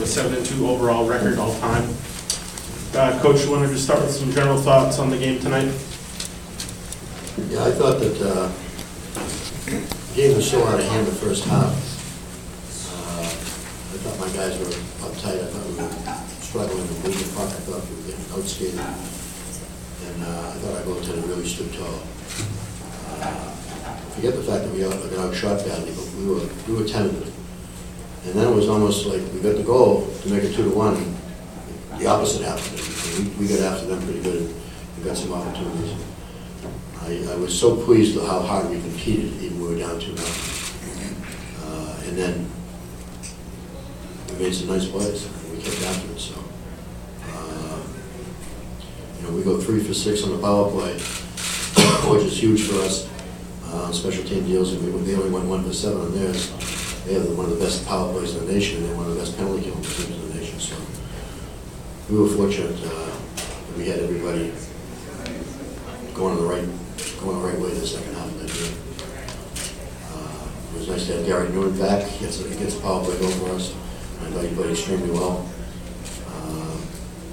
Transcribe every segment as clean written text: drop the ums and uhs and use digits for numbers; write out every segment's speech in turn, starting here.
7-2 overall record all time. Coach, you wanted to start with some general thoughts on the game tonight? Yeah, I thought that the game was so out of hand the first half. I thought my guys were uptight. I thought we were struggling to move the puck. I thought we were getting outskated. And I thought our goaltender really stood tall. Forget the fact that we got outshot badly, but we were tentative. And then it was almost like we got the goal to make it 2-1. The opposite happened. We got after them pretty good and got some opportunities. I was so pleased with how hard we competed, even when we were down 2-0. And then we made some nice plays, and we kept after it. So, we go 3 for 6 on the power play, which is huge for us on special team deals. And they only went 1 for 7 on theirs. They have one of the best power plays in the nation, and they're one of the best penalty killing teams in the nation. So we were fortunate that we had everybody going the right way the second half of that game. It was nice to have Garrett Noonan back. He gets a power play goal for us. I thought he played extremely well.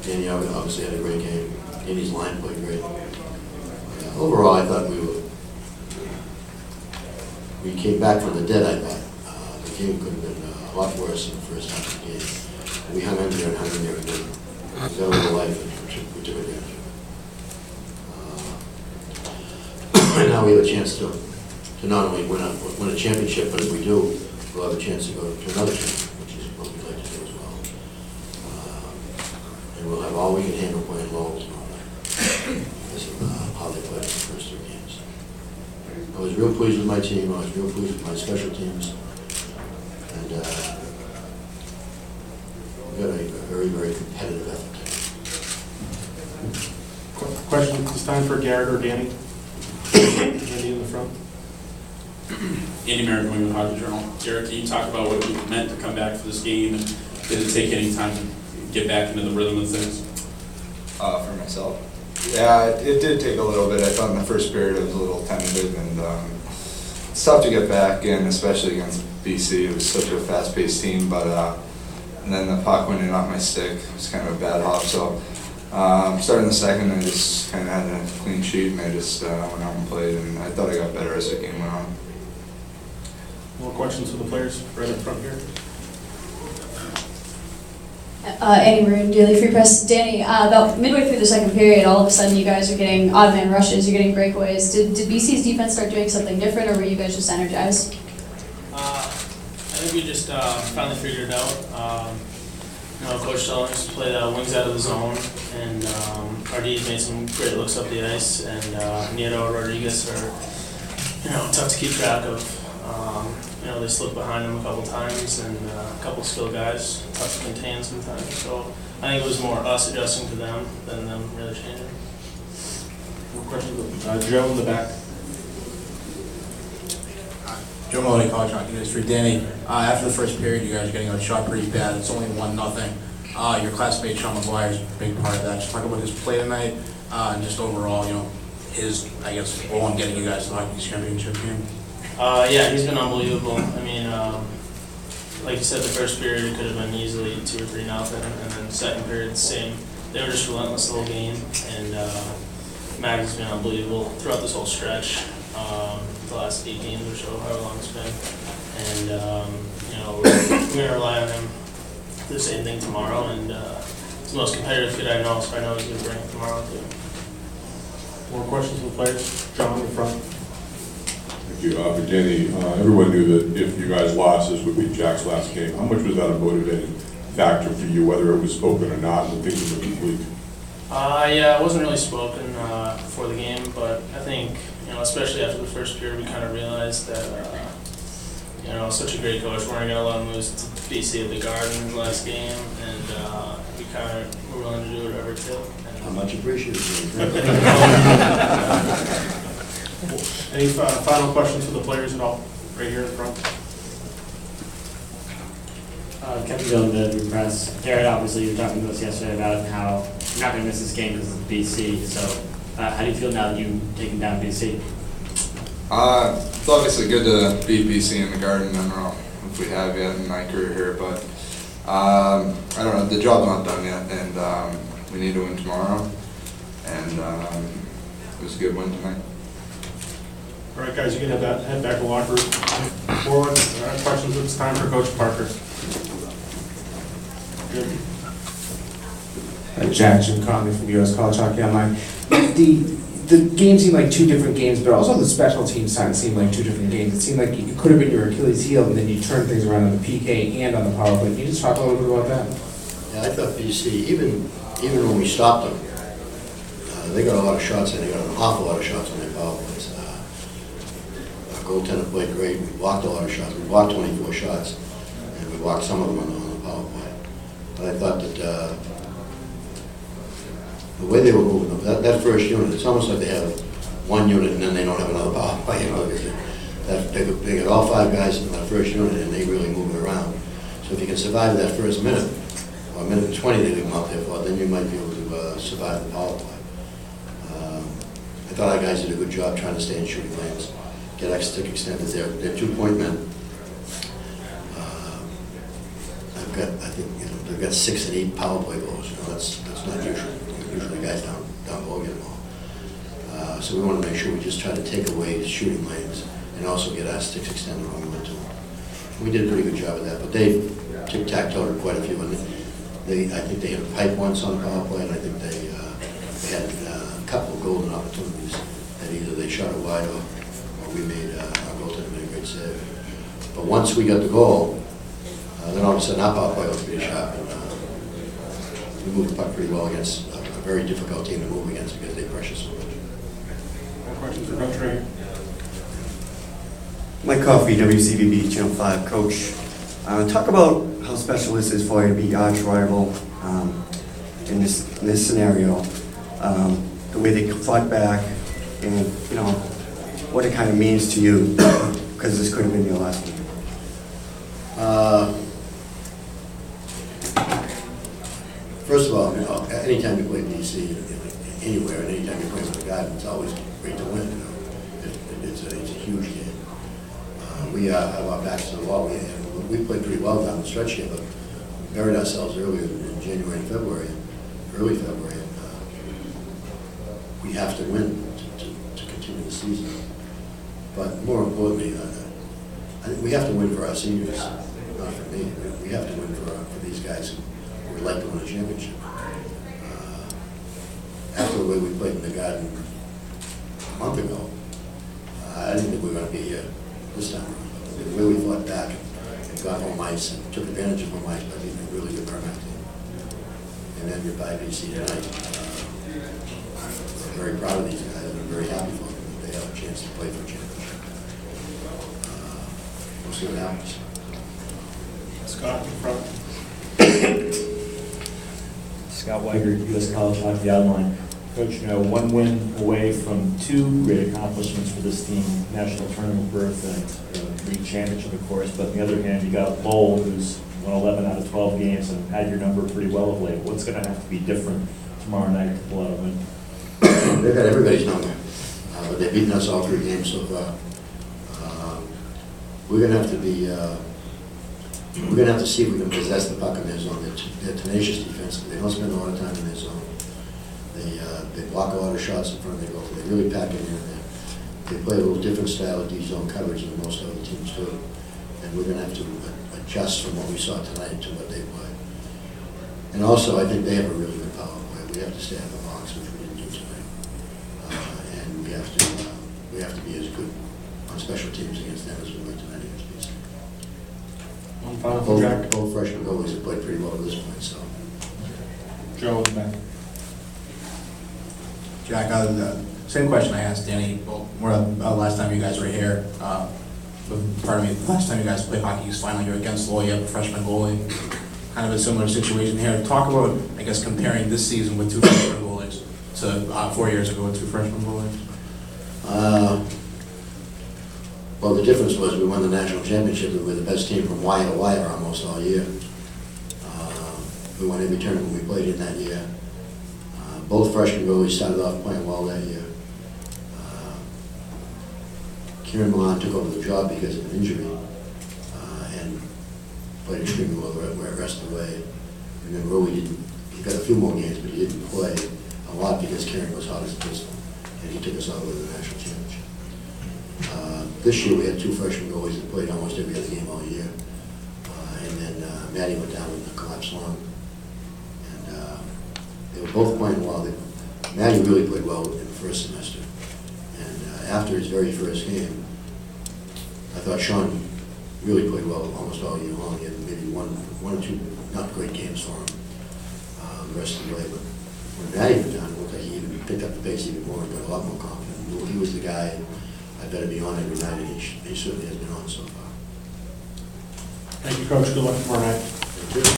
Danny obviously had a great game. Danny's line played great. Overall, I thought we came back from the dead. I thought the game could have been a lot worse in the first half of the game. We hung in there and hung in there again. That was the life we took advantage of. And now we have a chance to not only win a championship, but if we do, we'll have a chance to go to another championship, which is what we'd like to do as well. And we'll have all we can handle playing low tomorrow night because of how they played the first 3 games. I was real pleased with my team. I was real pleased with my special teams. And we got a very, very competitive effort. Question this time for Garrett or Danny? Andy in the front. Andy Merrick, New England Hockey Journal. Garrett, can you talk about what it meant to come back for this game, and did it take any time to get back into the rhythm of things? For myself, yeah, it did take a little bit. I thought in the first period it was a little tentative, and it's tough to get back in, especially against BC. It was such a fast-paced team, but and then the puck went in off my stick. It was kind of a bad hop, so starting the second, I just kind of had a clean sheet, and I just went out and played, and I thought I got better as the game went on. More questions for the players right up front here. Annie Maroon, Daily Free Press. Danny, about midway through the second period, all of a sudden you guys are getting odd man rushes, you're getting breakaways. Did BC's defense start doing something different, or were you guys just energized? I think we just finally figured it out. Coach telling us to play the wings out of the zone, and our D's made some great looks up the ice, and Nieto and Rodriguez are tough to keep track of. They slipped behind them a couple times, and a couple skilled guys, tough to contain sometimes. So I think it was more us adjusting to them than them really changing. More questions? Joe in the back. Joe Maloney, College Hockey News for Danny. After the first period, you guys are getting outshot pretty bad. It's only 1-0. Your classmate Sean McGuire is a big part of that. Just talk about his play tonight, and just overall, his, I guess, role in getting you guys to the Hockey Championship game. Yeah, he's been unbelievable. I mean, like you said, the first period it could have been easily 2 or 3-0, and then the second period the same. They were just relentless the whole game, and Max has been unbelievable throughout this whole stretch. The last 8 games or so, however long it's been, and we're gonna rely on him for the same thing tomorrow. And it's the most competitive kid I know, so I know he's gonna bring it tomorrow too. More questions from the players? John in the front. Thank you. For Danny, everyone knew that if you guys lost, this would be Jack's last game. How much was that a motivating factor for you, whether it was spoken or not, when things were complete? Yeah, it wasn't really spoken before the game, but I think, especially after the first period, we kind of realized that, such a great coach, we're going to get a lot of moves to BC at the Garden in his last game, and we kind of were willing to do whatever it took. How much appreciated. Any final questions for the players at all? Right here in front. Kevin Dillon, the Press. Garrett, obviously, you were talking to us yesterday about how you're not going to miss this game because it's BC. So, how do you feel now that you've taken down BC? It's obviously good to beat BC in the Garden. I don't know if we have yet in my career here, but I don't know, the job's not done yet, and we need to win tomorrow, and it was a good win tonight. All right, guys, you can head back to the locker room. Forward, questions at this time for Coach Parker? Good. Jack Jim Conley from U.S. College Hockey Online. The game seemed like two different games, but also the special team side seemed like two different games. It seemed like it could have been your Achilles heel, and then you turned things around on the PK and on the power play. Can you just talk a little bit about that? Yeah, I thought BC, even when we stopped them, they got a lot of shots in. They got an awful lot of shots on their power plays. Our goaltender played great. We blocked a lot of shots. We blocked 24 shots, and we blocked some of them on the power play. But I thought that the way they were moving, that first unit, it's almost like they have one unit and then they don't have another power play. You know, they got all 5 guys in that first unit and they really move it around. So if you can survive that first minute, or a minute and 20 they leave them out there for, then you might be able to survive the power play. I thought our guys did a good job trying to stay in shooting lanes, get stick extended. They're 2-point men. I think they've got 6 and 8 power play goals. You know, that's not usual. Usually guys down below get them all. So we want to make sure we just try to take away shooting lanes and also get our sticks extended when we went to them. We did a pretty good job of that, but they tic-tac-toed quite a few. And I think they hit a pipe once on the power play, and I think they had a couple of golden opportunities that either they shot it wide or we made our goaltender made a great save. But once we got the goal, then all of a sudden our power play was pretty sharp, and we moved the puck pretty well against a very difficult team to move against because they pressure so much. More questions for Coach Ray? Mike Coffey, WCVB Channel 5. Coach, talk about how special this is for you to be arch rival in this scenario. The way they fought back, and what it kind of means to you, because this could have been your last game. First of all, anytime you play DC, anywhere, and anytime you play with a Garden, it's always great to win. It's a huge game. We have our backs to the wall. We played pretty well down the stretch here, but we buried ourselves early in January and February, early February. And, we have to win to continue the season. But more importantly, I think we have to win for our seniors, not for me. We have to win for these guys who would like to win a championship. After the way we played in the Garden a month ago, I didn't think we were going to be here this time around. The way we fought back and got home ice and took advantage of home ice, I think we really good Merrimack team. And then you're by BC tonight. I'm very proud of these guys, and I'm very happy for them that they have a chance to play for a championship. We'll see what happens. Scott, in front. Scott Weigert, U.S. College Hockey Online. Coach, one win away from 2 great accomplishments for this team, national tournament berth and league championship, of course, but on the other hand, you got Lowell, who's won 11 out of 12 games and had your number pretty well of late. What's going to have to be different tomorrow night to pull out a win? They've got everybody's number, but they've beaten us all 3 games so far. We're going to have to be, we're going to have to see if we can possess the puck in their zone. They're tenacious defense. They don't spend a lot of time in their zone. They block a lot of shots in front of their goal. They really pack it in there. They play a little different style of D-zone coverage than most other teams do. And we're going to have to adjust from what we saw tonight to what they play. And also, I think they have a really good power play. We have to stay out of the box, which we didn't do tonight. And we have to be as good on special teams against them as we were tonight against BC. One final for Jack. Both freshman goalies have played pretty well at this point, so. Joe is back. Jack, same question I asked Danny, well, more last time you guys were here. Pardon me, last time you guys played hockey, finally you're against Lowell, you have a freshman goalie. Kind of a similar situation here. Talk about, I guess, comparing this season with 2 freshman goalies to 4 years ago with 2 freshman goalies. Well, the difference was we won the national championship. We were the best team from wire to wire almost all year. We won every tournament we played in that year. Both freshman goalies started off playing well that year. Kieran Milan took over the job because of an injury. And played extremely well the rest of the way. And then Rowie didn't, he got a few more games, but he didn't play a lot because Karen was hot as a pistol, and he took us all the way to the national championship. This year, we had two freshman goalies that played almost every other game all year. And then Maddie went down with a collapsed lung. And they were both playing well. Maddie really played well in the first semester. And after his very first game, I thought Sean really played well almost all year long. He had maybe one or two not great games for him the rest of the way. But when Maddie went down, it looked like he even picked up the pace even more and got a lot more confident. He was the guy I better be on every night, and he certainly has been on so far. Thank you, Coach. Good luck tomorrow night.